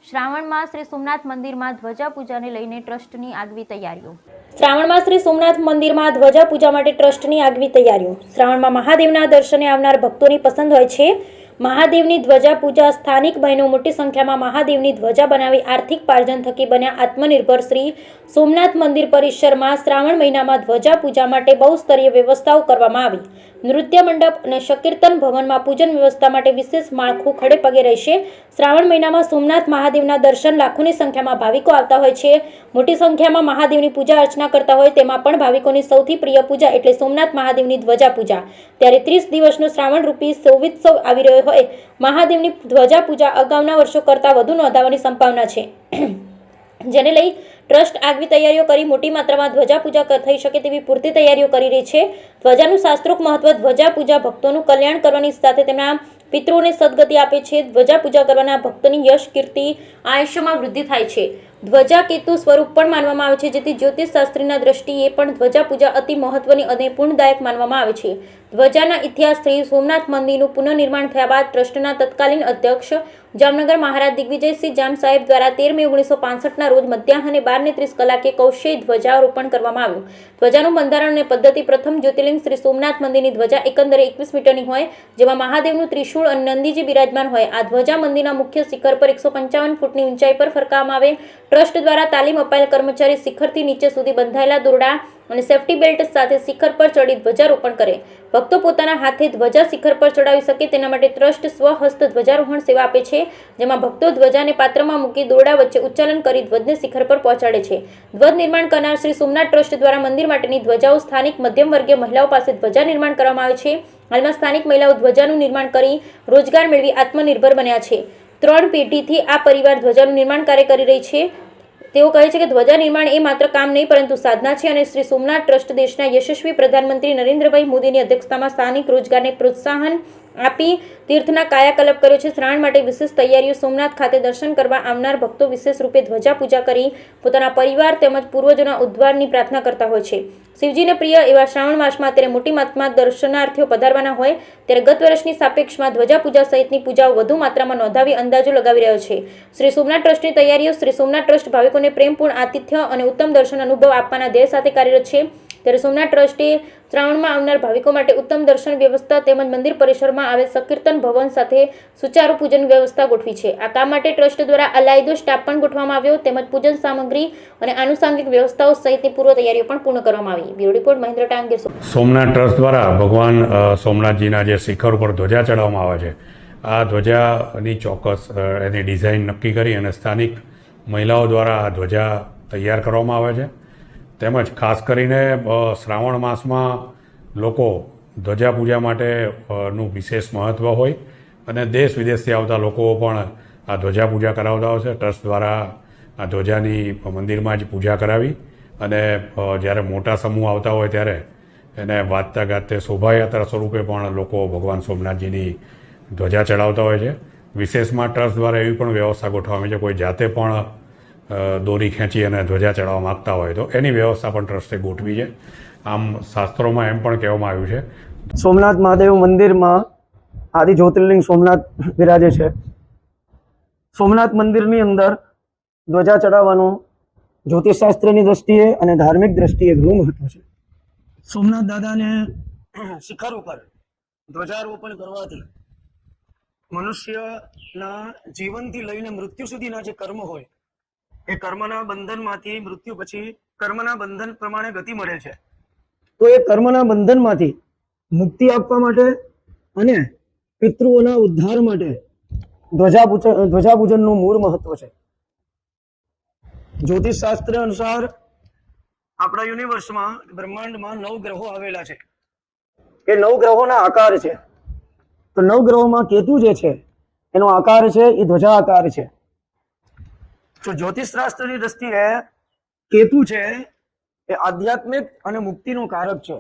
શ્રાવણ માસ શ્રી સોમનાથ મંદિરમાં ધ્વજા પૂજાને લઈને ટ્રસ્ટની આગવી તૈયારીઓ. શ્રાવણમાં શ્રી સોમનાથ મંદિરમાં ધ્વજા પૂજા માટે ટ્રસ્ટની આગવી તૈયારીઓ. શ્રાવણમાં મહાદેવના દર્શને આવનાર ભક્તોની પસંદ હોય છે મહાદેવની ધ્વજા પૂજા. સ્થાનિક બહેનો મોટી સંખ્યામાં મહાદેવની ધ્વજા બનાવી આર્થિક પાર્જન થકી બન્યા આત્મનિર્ભર. શ્રી સોમનાથ મંદિર પરિસરમાં શ્રાવણ મહિનામાં ધ્વજા પૂજા માટે બહુસ્તરીય વ્યવસ્થાઓ કરવામાં આવી. નૃત્ય મંડપ અને સંકીર્તન ભવનમાં પૂજન વ્યવસ્થા માટે વિશેષ માળખું ખડે પગે રહેશે. શ્રાવણ મહિનામાં સોમનાથ મહાદેવના દર્શન લાખોની સંખ્યામાં ભાવિકો આવતા હોય છે. મોટી સંખ્યામાં મહાદેવની પૂજા અર્ચના કરતા હોય તેમાં પણ ભાવિકોની સૌથી પ્રિય પૂજા એટલે સોમનાથ મહાદેવની ધ્વજા પૂજા. ત્યારે 30 દિવસનો શ્રાવણ રૂપી સોવિત્સવ આવી રહ્યો હોય મહાદેવની ધ્વજા પૂજા અગાઉના વર્ષો કરતાં વધુ નોંધાવાની સંભાવના છે, જેને લઈ ટ્રસ્ટ આગવી તૈયારીઓ કરી મોટી માત્રામાં ધ્વજા પૂજા થઈ શકે તેવી પૂરતી તૈયારીઓ કરી રહી છે. ધ્વજાનું શાસ્ત્રોક્ત મહત્વ. ધ્વજા પૂજા ભક્તોનું કલ્યાણ કરવાની સાથે તેમના પિતૃઓને સદગતિ આપે છે. ધ્વજા પૂજા કરવાના ભક્તોની યશ, કીર્તિ, આયુષ્યમાં વૃદ્ધિ થાય છે. ધ્વજા કેતુ સ્વરૂપ પણ માનવામાં આવે છે, જેથી જ્યોતિષ શાસ્ત્રીના દ્રષ્ટિએ પણ ધ્વજા પૂજા અતિ મહત્વની અને પુણ્યદાયક માનવામાં આવે છે. ધ્વજાના ઇતિહાસ. શ્રી સોમનાથ મંદિરનું પુનઃનિર્માણ થયા બાદ ટ્રસ્ટના તત્કાલીન અધ્યક્ષ જામનગર મહારાજ દિગ્વિજયસિંહ જામ સાહેબ દ્વારા 13 મે 1965ના રોજ મધ્યાહને 12:30 કલાકે કૌશેય ધ્વજારોપણ કરવામાં આવ્યું. ધ્વજાનું બંધારણ અને પદ્ધતિ. પ્રથમ જ્યોતિર્લિંગ શ્રી સોમનાથ મંદિરની ધ્વજા એકંદરે 21 મીટરની હોય, જેમાં મહાદેવનું ત્રિશૂળ અને નંદીજી બિરાજમાન હોય. આ ધ્વજા મંદિરના મુખ્ય શિખર પર 155 ફૂટની ઊંચાઈ પર ફરકાવવામાં આવે. ટ્રસ્ટ દ્વારા તાલીમ અપાયેલ કર્મચારી શિખરથી નીચે સુધી બંધાયેલા દોરડા અને સેફટી બેલ્ટ સાથે શિખર પર ચડી ધ્વજારોપણ કરે. ભક્તો પોતાના હાથે ધ્વજા શિખર પર ચડાવી શકે તેના માટે ટ્રસ્ટ સ્વહસ્ત ધ્વજારોહણ સેવા આપે છે, જેમાં ભક્તો ધ્વજાને પાત્રમાં મૂકી દોરડા વચ્ચે ઉચ્ચાલન કરી ધ્વજને શિખર પર પહોંચાડે છે. ધ્વજ નિર્માણ કરનાર શ્રી સોમનાથ ટ્રસ્ટ દ્વારા મંદિર માટેની ધ્વજાઓ સ્થાનિક મધ્યમ વર્ગીય મહિલાઓ પાસે ધ્વજા નિર્માણ કરવામાં આવે છે. હાલમાં સ્થાનિક મહિલાઓ ધ્વજાનું નિર્માણ કરી રોજગાર મેળવી આત્મનિર્ભર બન્યા છે. 3 પેઢીથી આ પરિવાર ધ્વજાનું નિર્માણ કાર્ય કરી રહી છે. તેઓ કહે છે કે ધ્વજા નિર્માણ એ માત્ર કામ નહીં પરંતુ સાધના છે અને શ્રી સોમનાથ ટ્રસ્ટ દેશના યશસ્વી પ્રધાનમંત્રી નરેન્દ્રભાઈ મોદીની અધ્યક્ષતામાં સ્થાનિક રોજગારને પ્રોત્સાહન આપી તીર્થના કાયાકલ્પ કર્યો છે. શ્રાવણ માટે વિશેષ તૈયારીઓ. સોમનાથ ખાતે દર્શન કરવા આવનાર ભક્તો વિશેષ રૂપે ધ્વજા પૂજા કરી પોતાના પરિવાર તેમજ પૂર્વજોના ઉદ્ધારની પ્રાર્થના કરતા હોય છે. શિવજીને પ્રિય એવા શ્રાવણ માસમાં અત્યારે મોટી માત્રામાં દર્શનાર્થીઓ પધારવાના હોય ત્યારે ગત વર્ષની સાપેક્ષમાં ધ્વજા પૂજા સહિતની પૂજાઓ વધુ માત્રામાં નોંધાવી અંદાજો લગાવી રહ્યો છે. શ્રી સોમનાથ ટ્રસ્ટની તૈયારીઓ. શ્રી સોમનાથ ટ્રસ્ટ ભાવિકોને પ્રેમપૂર્ણ આતિથ્ય અને ઉત્તમ દર્શન અનુભવ આપવાના ધ્યેય સાથે કાર્યરત છે. ત્યારે સોમનાથ ટ્રસ્ટે શ્રાવણમાં આવનાર ભાવિકો માટે ઉત્તમ દર્શન વ્યવસ્થા તેમજ મંદિર પરિસરમાં આવેલ સંકીર્તન ભવન સાથે સુચારુ પૂજન વ્યવસ્થા ગોઠવી છે. આ કામ માટે ટ્રસ્ટ દ્વારા અલાયદો સ્ટાફ પણ ગોઠવવામાં આવ્યો તેમજ પૂજન સામગ્રી અને આનુષાંગિક વ્યવસ્થાઓ સહિતની પૂર્વ તૈયારીઓ પણ પૂર્ણ કરવામાં આવી. Bureau report Mahendra Tangir. Somnath trust દ્વારા ભગવાન સોમનાથજીના જે શિખર ઉપર ધ્વજા ચડાવવામાં આવે છે, આ ધ્વજાની ચોક્કસ એની ડિઝાઇન નક્કી કરી અને સ્થાનિક મહિલાઓ દ્વારા આ ધ્વજા તૈયાર કરવામાં આવે છે. તેમજ ખાસ કરીને શ્રાવણ માસમાં લોકો ધ્વજા પૂજા માટેનું વિશેષ મહત્ત્વ હોય અને દેશ વિદેશથી આવતા લોકો પણ આ ધ્વજા પૂજા કરાવતા હોય છે. ટ્રસ્ટ દ્વારા આ ધ્વજાની મંદિરમાં જ પૂજા કરાવી અને જ્યારે મોટા સમૂહ આવતા હોય ત્યારે એને વાજતા ગાજતે શોભાયાત્રા સ્વરૂપે પણ લોકો ભગવાન સોમનાથજીની ધ્વજા ચડાવતા હોય છે. વિશેષમાં ટ્રસ્ટ દ્વારા એવી પણ વ્યવસ્થા ગોઠવવામાં છે, કોઈ જાતે પણ દોરી ખેંચી અને ધ્વજા ચડાવવા માગતા હોય તો એની વ્યવસ્થા પણ ટ્રસ્ટે ગોઠવી છે. આમ શાસ્ત્રોમાં એમ પણ કહેવામાં આવ્યું છે સોમનાથ મહાદેવ મંદિરમાં આદિ જ્યોતિર્લિંગ સોમનાથ બિરાજે છે. સોમનાથ મંદિરની અંદર ધ્વજા ચડાવવાનું જ્યોતિષશાસ્ત્રની દ્રષ્ટિએ અને ધાર્મિક દ્રષ્ટિએ ઘણું મહત્વ છે. સોમનાથ દાદાને શિખર ઉપર ધ્વજારોપણ કરવાથી મનુષ્યના જીવનથી લઈને મૃત્યુ સુધીના જે કર્મ હોય એ કર્મના બંધનમાંથી મૃત્યુ પછી કર્મના બંધન પ્રમાણે ગતિ મળે છે. તો એ કર્મના બંધનમાંથી મુક્તિ આપવા માટે અને પિતૃઓના ઉદ્ધાર માટે ધ્વજા પૂજનનું મૂળ મહત્વ છે. જ્યોતિષ શાસ્ત્ર અનુસાર આપણા યુનિવર્સમાં બ્રહ્માંડમાં 9 ગ્રહો આવેલા છે. એ 9 ગ્રહોના આકાર છે. તો 9 ગ્રહોમાં કેતુ જે છે એનો આકાર છે એ ધ્વજા આકાર છે. તો જ્યોતિષ શાસ્ત્રની દ્રષ્ટિએ કેતુ છે એ આધ્યાત્મિક અને મુક્તિનું કારક છે.